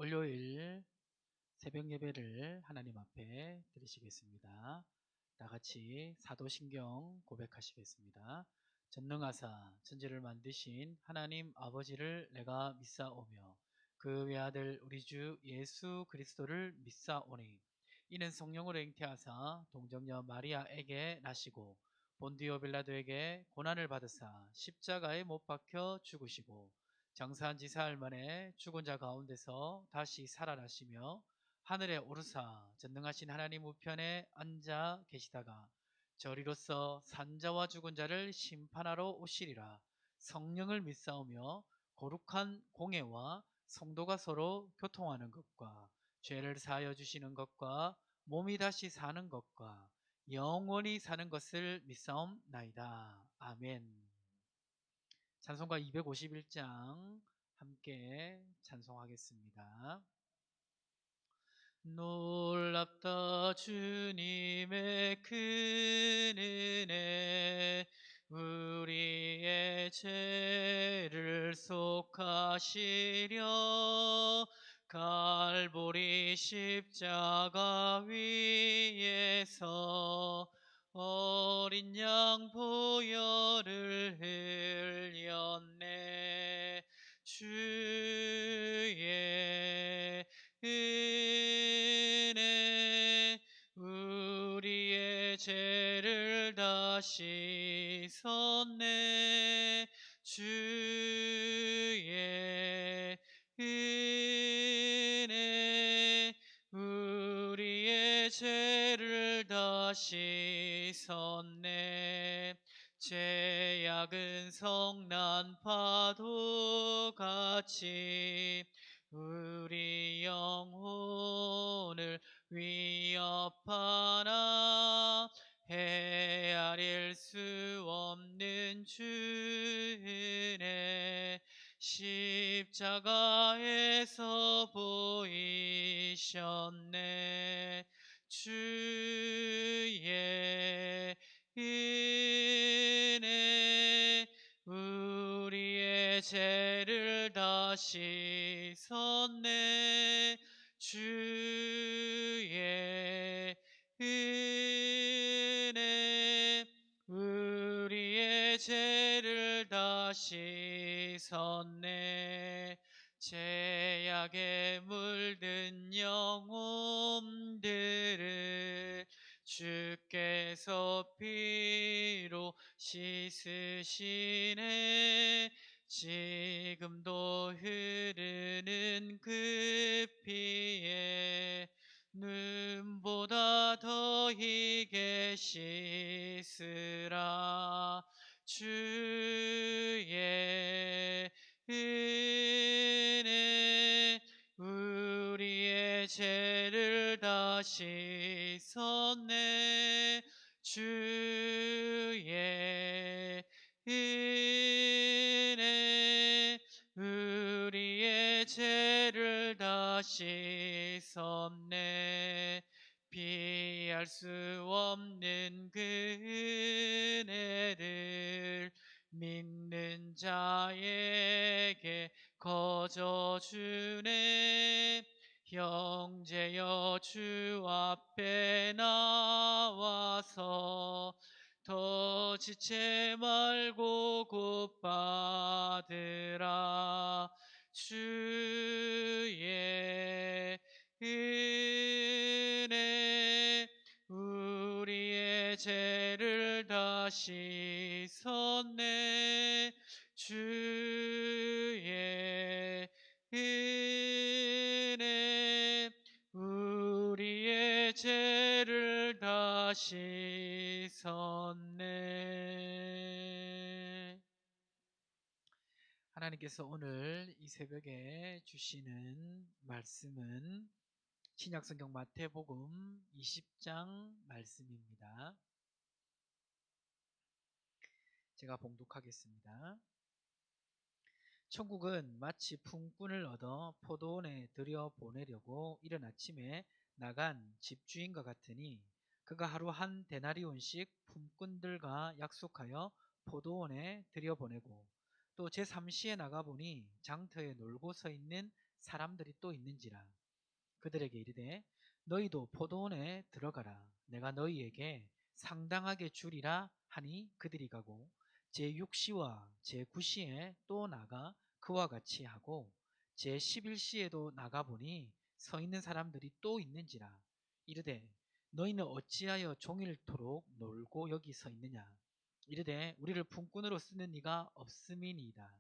월요일 새벽 예배를 하나님 앞에 드리시겠습니다. 다 같이 사도신경 고백하시겠습니다. 전능하사 천지를 만드신 하나님 아버지를 내가 믿사오며 그 외아들 우리 주 예수 그리스도를 믿사오니 이는 성령으로 잉태하사 동정녀 마리아에게 나시고 본디오 빌라도에게 고난을 받으사 십자가에 못 박혀 죽으시고 장사한 지 사흘 만에 죽은 자 가운데서 다시 살아나시며 하늘에 오르사 전능하신 하나님 우편에 앉아 계시다가 저리로서 산자와 죽은 자를 심판하러 오시리라. 성령을 믿사오며 거룩한 공예와 성도가 서로 교통하는 것과 죄를 사하여 주시는 것과 몸이 다시 사는 것과 영원히 사는 것을 믿사옵나이다. 아멘. 찬송가 251장 함께 찬송하겠습니다. 놀랍다 주님의 큰 은혜 우리의 죄를 속하시려 갈보리 십자가 위에서 어린 양 보혈을 흘렸네. 주의 은혜 우리의 죄를 다 씻었네. 주의 은혜 우리의 죄를 다 씻었네. 죄악은 성난 파도같이 우리 영혼을 위협하나 헤아릴 수 없는 주 은혜 십자가에서 보이셨네. 주의 은혜 우리의 죄를 다 씻었네. 주의 은혜 우리의 죄를 다 씻었네. 죄악에 물든 영혼들을 주께서 피로 씻으시네. 지금도 흐르는 그 피에 눈보다 더 희게 씻으라. 주의 은혜 우리의 죄를 다 씻었네. 주의 은혜 우리의 죄를 다 씻었네. 피할 수 없는 그 은혜를 믿는 자에게 거저 주네. 형제여 주 앞에 나와서 더 지체 말고 곧 받으라. 주의 은혜 우리의 죄를 다 씻었네. 주의 은혜 우리의 죄를 다 씻었네. 하나님께서 오늘 이 새벽에 주시는 말씀은 신약성경 마태복음 20장 말씀입니다. 제가 봉독하겠습니다. 천국은 마치 품꾼을 얻어 포도원에 들여보내려고 이른 아침에 나간 집주인과 같으니 그가 하루 한 데나리온씩 품꾼들과 약속하여 포도원에 들여보내고 또 제3시에 나가보니 장터에 놀고 서 있는 사람들이 또 있는지라. 그들에게 이르되 너희도 포도원에 들어가라. 내가 너희에게 상당하게 주리라 하니 그들이 가고 제6시와 제9시에 또 나가 그와 같이 하고 제11시에도 나가보니 서 있는 사람들이 또 있는지라. 이르되 너희는 어찌하여 종일토록 놀고 여기 서 있느냐. 이르되 우리를 품꾼으로 쓰는 이가 없음이니이다.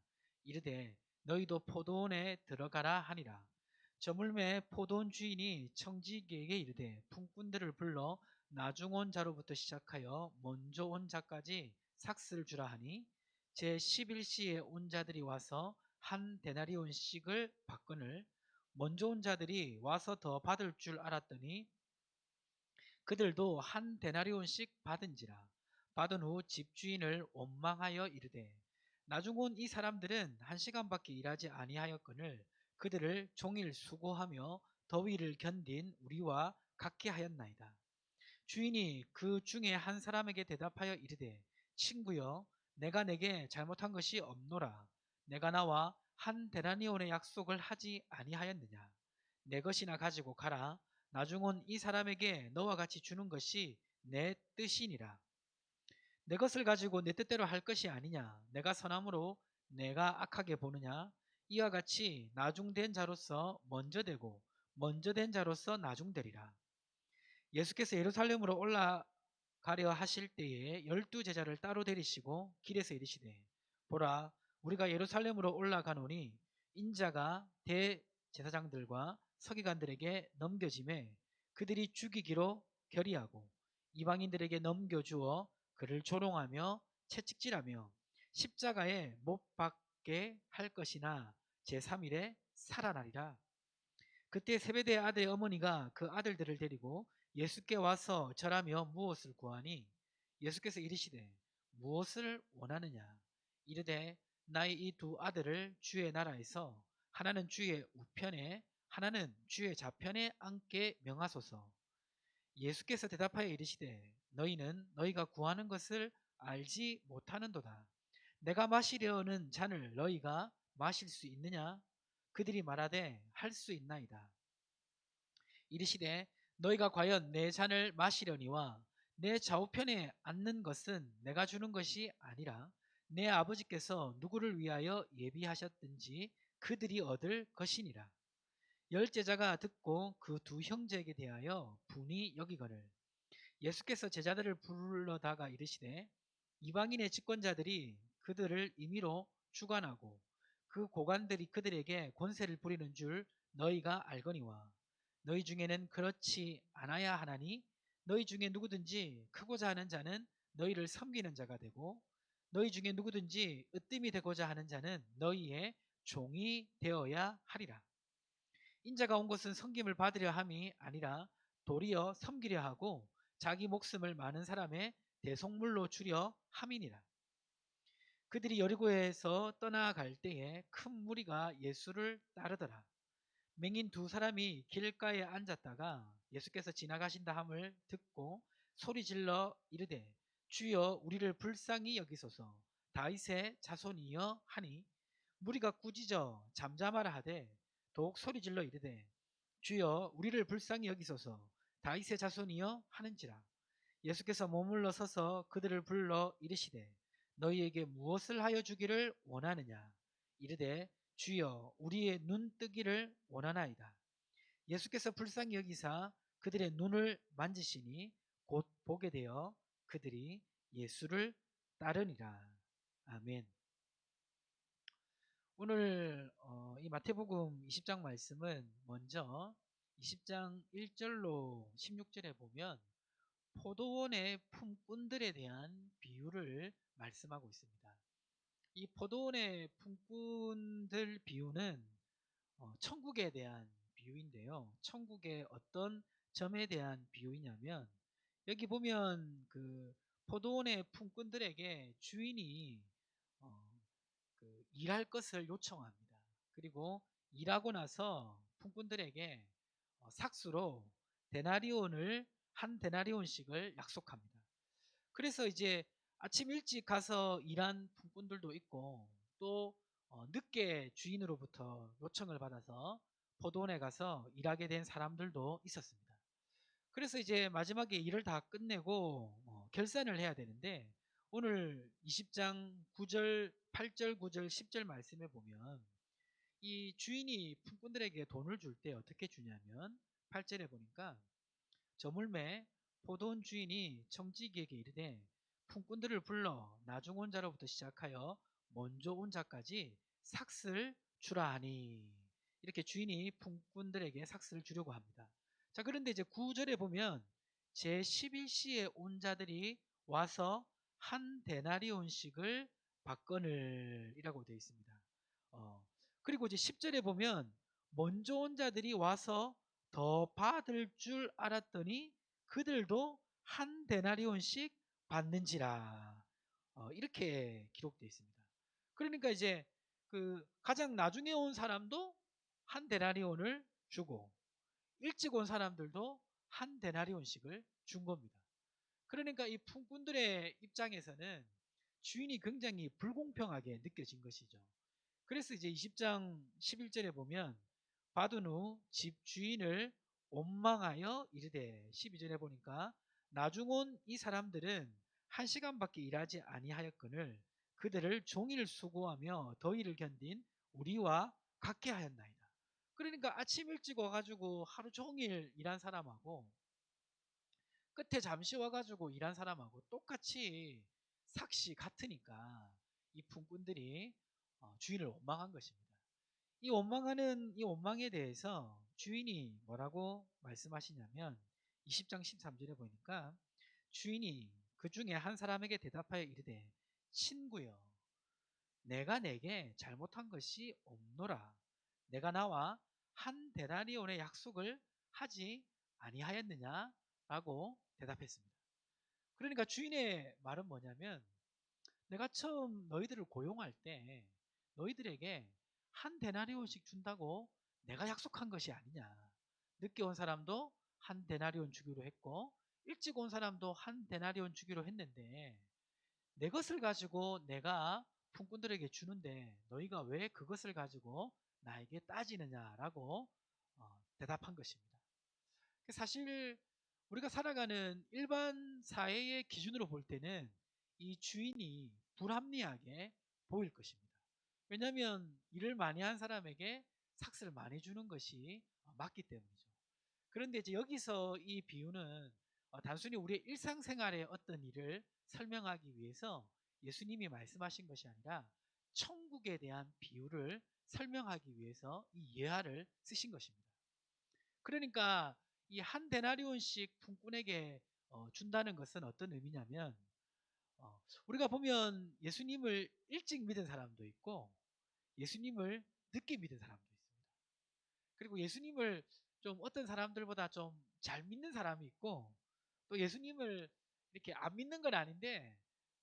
이르되 너희도 포도원에 들어가라 하니라. 저물매 포도원 주인이 청지기에게 이르되 품꾼들을 불러 나중 온 자로부터 시작하여 먼저 온 자까지 삭스를 주라 하니 제11시에 온 자들이 와서 한 데나리온씩을 받거늘 먼저 온 자들이 와서 더 받을 줄 알았더니 그들도 한 데나리온씩 받은지라. 받은 후 집주인을 원망하여 이르되 나중 온 이 사람들은 1시간밖에 일하지 아니하였거늘 그들을 종일 수고하며 더위를 견딘 우리와 같게 하였나이다. 주인이 그 중에 한 사람에게 대답하여 이르되 친구여 내가 내게 잘못한 것이 없노라. 내가 나와 한 데나리온의 약속을 하지 아니하였느냐. 내 것이나 가지고 가라. 나중 온 이 사람에게 너와 같이 주는 것이 내 뜻이니라. 내 것을 가지고 내 뜻대로 할 것이 아니냐. 내가 선함으로 내가 악하게 보느냐. 이와 같이 나중된 자로서 먼저 되고 먼저 된 자로서 나중되리라. 예수께서 예루살렘으로 올라가려 하실 때에 12제자를 따로 데리시고 길에서 이르시되 보라 우리가 예루살렘으로 올라가노니 인자가 대제사장들과 서기관들에게 넘겨짐에 그들이 죽이기로 결의하고 이방인들에게 넘겨주어 그를 조롱하며 채찍질하며 십자가에 못 박게 할 것이나 제3일에 살아나리라. 그때 세베대의 아들의 어머니가 그 아들들을 데리고 예수께 와서 절하며 무엇을 구하니 예수께서 이르시되 무엇을 원하느냐. 이르되 나의 이 두 아들을 주의 나라에서 하나는 주의 우편에 하나는 주의 좌편에 앉게 명하소서. 예수께서 대답하여 이르시되 너희는 너희가 구하는 것을 알지 못하는도다. 내가 마시려는 잔을 너희가 마실 수 있느냐. 그들이 말하되 할 수 있나이다. 이르시되 너희가 과연 내 잔을 마시려니와 내 좌우편에 앉는 것은 내가 주는 것이 아니라 내 아버지께서 누구를 위하여 예비하셨든지 그들이 얻을 것이니라. 열 제자가 듣고 그 두 형제에게 대하여 분이 여기거늘 예수께서 제자들을 불러다가 이르시되 이방인의 집권자들이 그들을 임의로 주관하고 그 고관들이 그들에게 권세를 부리는 줄 너희가 알거니와 너희 중에는 그렇지 않아야 하나니 너희 중에 누구든지 크고자 하는 자는 너희를 섬기는 자가 되고 너희 중에 누구든지 으뜸이 되고자 하는 자는 너희의 종이 되어야 하리라. 인자가 온 것은 섬김을 받으려 함이 아니라 도리어 섬기려 하고 자기 목숨을 많은 사람의 대속물로 주려 함이니라. 그들이 여리고에서 떠나갈 때에 큰 무리가 예수를 따르더라. 맹인 두 사람이 길가에 앉았다가 예수께서 지나가신다 함을 듣고 소리질러 이르되 주여 우리를 불쌍히 여기소서. 다윗의 자손이여 하니 무리가 꾸짖어 잠잠하라 하되 더욱 소리질러 이르되 주여 우리를 불쌍히 여기소서. 다윗의 자손이여 하는지라. 예수께서 머물러 서서 그들을 불러 이르시되 너희에게 무엇을 하여 주기를 원하느냐. 이르되 주여 우리의 눈 뜨기를 원하나이다. 예수께서 불쌍히 여기사 그들의 눈을 만지시니 곧 보게 되어 그들이 예수를 따르니라. 아멘. 오늘 이 마태복음 20장 말씀은 먼저 20장 1절로 16절에 보면 포도원의 품꾼들에 대한 비유를 말씀하고 있습니다. 이 포도원의 품꾼들 비유는 천국에 대한 비유인데요. 천국의 어떤 점에 대한 비유이냐면 여기 보면 그 포도원의 품꾼들에게 주인이 어, 그 일할 것을 요청합니다. 그리고 일하고 나서 품꾼들에게 삭수로 데나리온을 한 데나리온씩을 약속합니다. 그래서 이제 아침 일찍 가서 일한 품꾼들도 있고 또 늦게 주인으로부터 요청을 받아서 포도원에 가서 일하게 된 사람들도 있었습니다. 그래서 이제 마지막에 일을 다 끝내고 결산을 해야 되는데 오늘 20장 9절, 8절, 9절, 10절 말씀에 보면 이 주인이 품꾼들에게 돈을 줄 때 어떻게 주냐면 8절에 보니까 저물매 포도원 주인이 청지기에게 이르되 품꾼들을 불러 나중 온 자로부터 시작하여 먼저 온 자까지 삭슬 주라 하니, 이렇게 주인이 품꾼들에게 삭슬을 주려고 합니다. 자, 그런데 이제 9절에 보면 제11시에 온 자들이 와서 한 데나리온씩을 받거늘 이라고 되어 있습니다. 그리고 이제 10절에 보면 먼저 온 자들이 와서 더 받을 줄 알았더니 그들도 한 데나리온씩 받는지라, 이렇게 기록되어 있습니다. 그러니까 이제 그 가장 나중에 온 사람도 한 데나리온을 주고 일찍 온 사람들도 한 데나리온씩을 준 겁니다. 그러니까 이 품꾼들의 입장에서는 주인이 굉장히 불공평하게 느껴진 것이죠. 그래서 이제 20장 11절에 보면 받은 후 집 주인을 원망하여 이르되, 12절에 보니까 나중 온 이 사람들은 1시간밖에 일하지 아니하였거늘 그들을 종일 수고하며 더위를 견딘 우리와 같게 하였나이다. 그러니까 아침 일찍 와가지고 하루 종일 일한 사람하고 끝에 잠시 와가지고 일한 사람하고 똑같이 삭시 같으니까 이 품꾼들이 주인을 원망한 것입니다. 이 원망하는 이 원망에 대해서 주인이 뭐라고 말씀하시냐면 20장 13절에 보니까 주인이 그 중에 한 사람에게 대답하여 이르되 친구여, 내가 내게 잘못한 것이 없노라. 내가 나와 한 데나리온의 약속을 하지 아니하였느냐? 라고 대답했습니다. 그러니까 주인의 말은 뭐냐면 내가 처음 너희들을 고용할 때 너희들에게 한 데나리온씩 준다고 내가 약속한 것이 아니냐. 늦게 온 사람도 한 데나리온 주기로 했고 일찍 온 사람도 한 데나리온 주기로 했는데 내 것을 가지고 내가 품꾼들에게 주는데 너희가 왜 그것을 가지고 나에게 따지느냐라고 대답한 것입니다. 사실 우리가 살아가는 일반 사회의 기준으로 볼 때는 이 주인이 불합리하게 보일 것입니다. 왜냐하면 일을 많이 한 사람에게 삭스를 많이 주는 것이 맞기 때문이죠. 그런데 이제 여기서 이 비유는 단순히 우리의 일상생활의 어떤 일을 설명하기 위해서 예수님이 말씀하신 것이 아니라 천국에 대한 비유를 설명하기 위해서 이 예화를 쓰신 것입니다. 그러니까 이 한 데나리온씩 품꾼에게 준다는 것은 어떤 의미냐면 우리가 보면 예수님을 일찍 믿은 사람도 있고 예수님을 늦게 믿은 사람도 있습니다. 그리고 예수님을 좀 어떤 사람들보다 좀 잘 믿는 사람이 있고 또 예수님을 이렇게 안 믿는 건 아닌데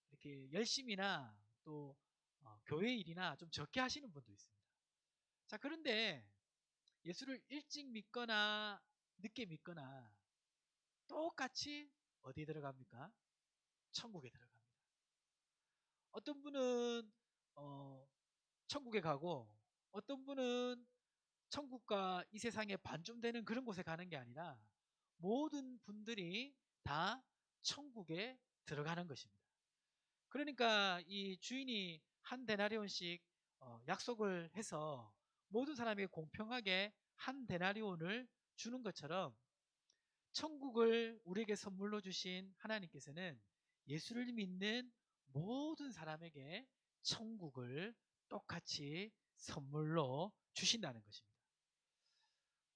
이렇게 열심히나 또 교회 일이나 좀 적게 하시는 분도 있습니다. 자, 그런데 예수를 일찍 믿거나 늦게 믿거나 똑같이 어디에 들어갑니까? 천국에 들어갑니다. 어떤 분은 천국에 가고 어떤 분은 천국과 이 세상의 반쯤 되는 그런 곳에 가는 게 아니라 모든 분들이 다 천국에 들어가는 것입니다. 그러니까 이 주인이 한 데나리온씩 약속을 해서 모든 사람에게 공평하게 한 데나리온을 주는 것처럼 천국을 우리에게 선물로 주신 하나님께서는 예수를 믿는 모든 사람에게 천국을 똑같이 선물로 주신다는 것입니다.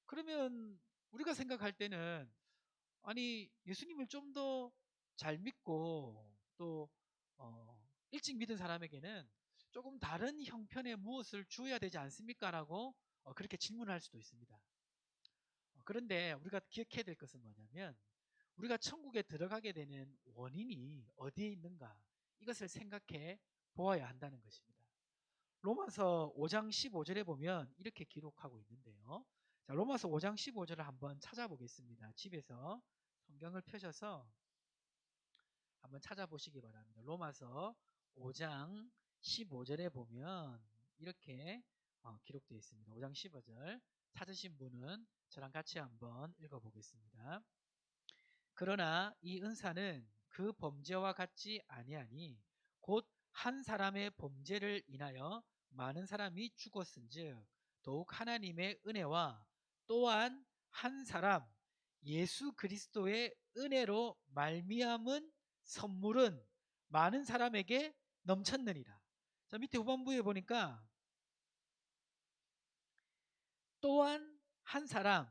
그러면 우리가 생각할 때는 아니 예수님을 좀 더 잘 믿고 또 일찍 믿은 사람에게는 조금 다른 형편의 무엇을 주어야 되지 않습니까? 라고 그렇게 질문할 수도 있습니다. 그런데 우리가 기억해야 될 것은 뭐냐면 우리가 천국에 들어가게 되는 원인이 어디에 있는가, 이것을 생각해 보아야 한다는 것입니다. 로마서 5장 15절에 보면 이렇게 기록하고 있는데요. 자, 로마서 5장 15절을 한번 찾아보겠습니다. 집에서 성경을 펴셔서 한번 찾아보시기 바랍니다. 로마서 5장 15절에 보면 이렇게 기록되어 있습니다. 5장 15절 찾으신 분은 저랑 같이 한번 읽어보겠습니다. 그러나 이 은사는 그 범죄와 같지 아니하니 곧 한 사람의 범죄를 인하여 많은 사람이 죽었은즉 더욱 하나님의 은혜와 또한 한 사람 예수 그리스도의 은혜로 말미암은 선물은 많은 사람에게 넘쳤느니라. 자, 밑에 후반부에 보니까 또한 한 사람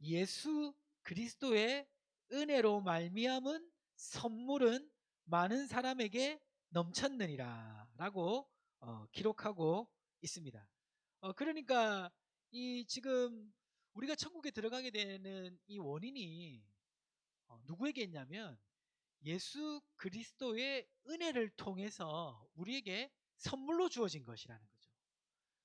예수 그리스도의 은혜로 말미암은 선물은 많은 사람에게 넘쳤느니라 라고 기록하고 있습니다. 그러니까 이 지금 우리가 천국에 들어가게 되는 이 원인이 누구에게 있냐면 예수 그리스도의 은혜를 통해서 우리에게 선물로 주어진 것이라는 거죠.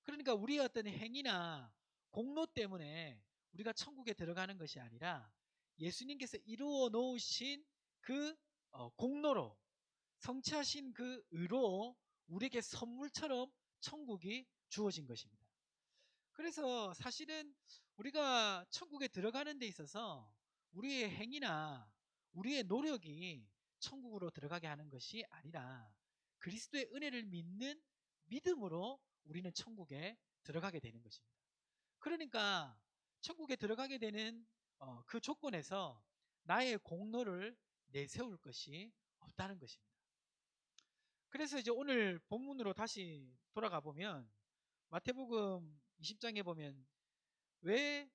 그러니까 우리의 어떤 행위나 공로 때문에 우리가 천국에 들어가는 것이 아니라 예수님께서 이루어 놓으신 그 공로로 성취하신 그 의로 우리에게 선물처럼 천국이 주어진 것입니다. 그래서 사실은 우리가 천국에 들어가는 데 있어서 우리의 행위나 우리의 노력이 천국으로 들어가게 하는 것이 아니라 그리스도의 은혜를 믿는 믿음으로 우리는 천국에 들어가게 되는 것입니다. 그러니까 천국에 들어가게 되는 그 조건에서 나의 공로를 내세울 것이 없다는 것입니다. 그래서 이제 오늘 본문으로 다시 돌아가 보면 마태복음 20장에 보면 왜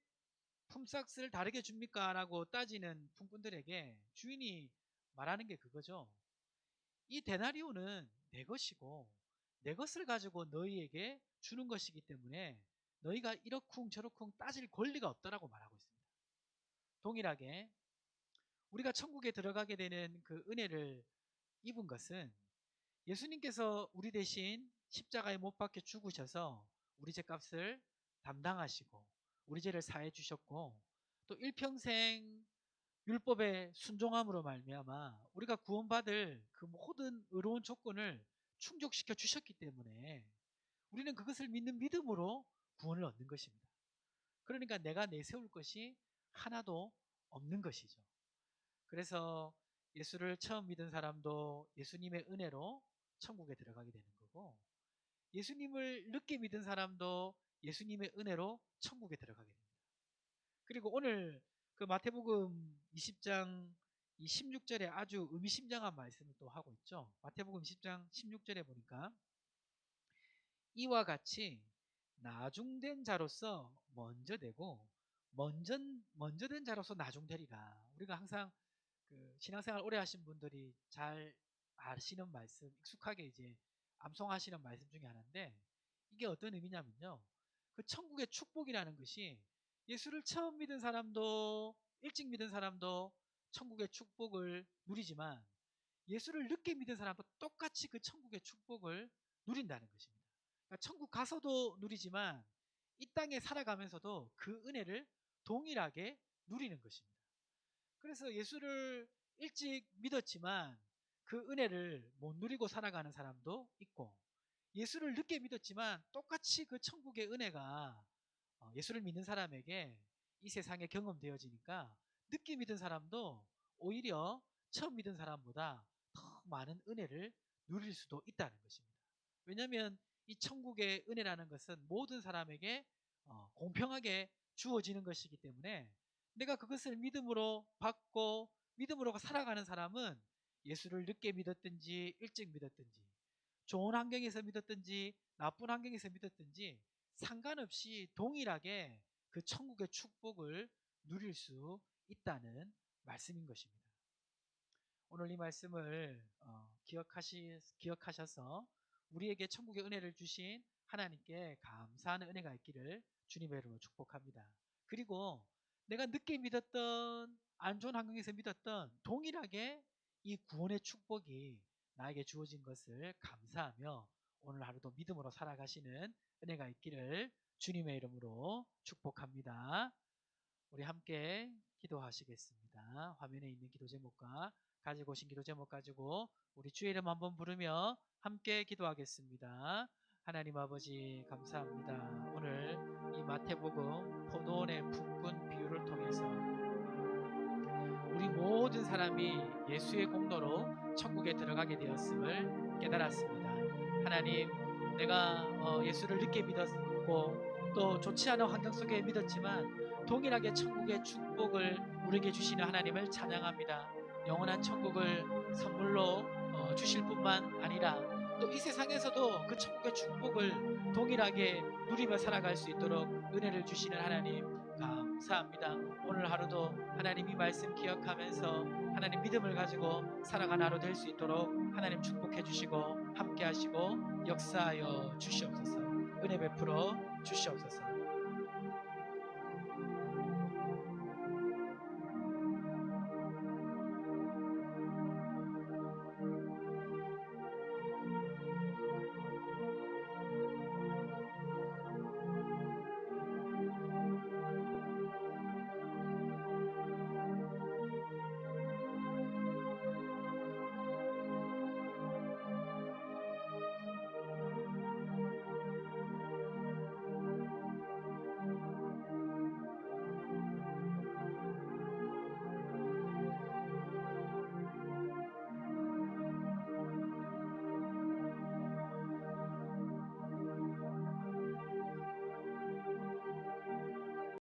품삯을 다르게 줍니까? 라고 따지는 품꾼들에게 주인이 말하는 게 그거죠. 이 데나리오는 내 것이고 내 것을 가지고 너희에게 주는 것이기 때문에 너희가 이러쿵 저러쿵 따질 권리가 없다라고 말하고 있습니다. 동일하게 우리가 천국에 들어가게 되는 그 은혜를 입은 것은 예수님께서 우리 대신 십자가에 못 박혀 죽으셔서 우리 죄값을 담당하시고 우리 죄를 사해 주셨고 또 일평생 율법의 순종함으로 말미암아 우리가 구원받을 그 모든 의로운 조건을 충족시켜 주셨기 때문에 우리는 그것을 믿는 믿음으로 구원을 얻는 것입니다. 그러니까 내가 내세울 것이 하나도 없는 것이죠. 그래서 예수를 처음 믿은 사람도 예수님의 은혜로 천국에 들어가게 되는 거고 예수님을 늦게 믿은 사람도 예수님의 은혜로 천국에 들어가게 됩니다. 그리고 오늘 그 마태복음 20장 이 16절에 아주 의미심장한 말씀을 또 하고 있죠. 마태복음 10장 16절에 보니까 이와 같이 나중된 자로서 먼저 되고 먼저 된 자로서 나중되리라. 우리가 항상 그 신앙생활 오래 하신 분들이 잘 아시는 말씀, 익숙하게 이제 암송하시는 말씀 중에 하나인데 이게 어떤 의미냐면요. 그 천국의 축복이라는 것이 예수를 처음 믿은 사람도 일찍 믿은 사람도 천국의 축복을 누리지만 예수를 늦게 믿은 사람도 똑같이 그 천국의 축복을 누린다는 것입니다. 그러니까 천국 가서도 누리지만 이 땅에 살아가면서도 그 은혜를 동일하게 누리는 것입니다. 그래서 예수를 일찍 믿었지만 그 은혜를 못 누리고 살아가는 사람도 있고 예수를 늦게 믿었지만 똑같이 그 천국의 은혜가 예수를 믿는 사람에게 이 세상에 경험되어지니까 늦게 믿은 사람도 오히려 처음 믿은 사람보다 더 많은 은혜를 누릴 수도 있다는 것입니다. 왜냐하면 이 천국의 은혜라는 것은 모든 사람에게 공평하게 주어지는 것이기 때문에 내가 그것을 믿음으로 받고 믿음으로 살아가는 사람은 예수를 늦게 믿었든지 일찍 믿었든지 좋은 환경에서 믿었든지 나쁜 환경에서 믿었든지 상관없이 동일하게 그 천국의 축복을 누릴 수 있다는 말씀인 것입니다. 오늘 이 말씀을 기억하셔서 우리에게 천국의 은혜를 주신 하나님께 감사하는 은혜가 있기를 주님의 이름으로 축복합니다. 그리고 내가 늦게 믿었던 안 좋은 환경에서 믿었던 동일하게 이 구원의 축복이 나에게 주어진 것을 감사하며 오늘 하루도 믿음으로 살아가시는 은혜가 있기를 주님의 이름으로 축복합니다. 우리 함께 기도하시겠습니다. 화면에 있는 기도 제목과 가지고 오신 기도 제목 가지고 우리 주의 이름 한번 부르며 함께 기도하겠습니다. 하나님 아버지 감사합니다. 오늘 이 마태복음 포도원의 품꾼 비유를 통해서 우리 모든 사람이 예수의 공로로 천국에 들어가게 되었음을 깨달았습니다. 하나님, 내가 예수를 늦게 믿었고 또 좋지 않은 환경 속에 믿었지만 동일하게 천국의 축복을 우리에게 주시는 하나님을 찬양합니다. 영원한 천국을 선물로 주실 뿐만 아니라 또 이 세상에서도 그 천국의 축복을 동일하게 누리며 살아갈 수 있도록 은혜를 주시는 하나님 감사합니다. 오늘 하루도 하나님 이 말씀 기억하면서 하나님 믿음을 가지고 살아가는 하루 될 수 있도록 하나님 축복해 주시고 함께 하시고 역사하여 주시옵소서. 은혜 베풀어 주시옵소서.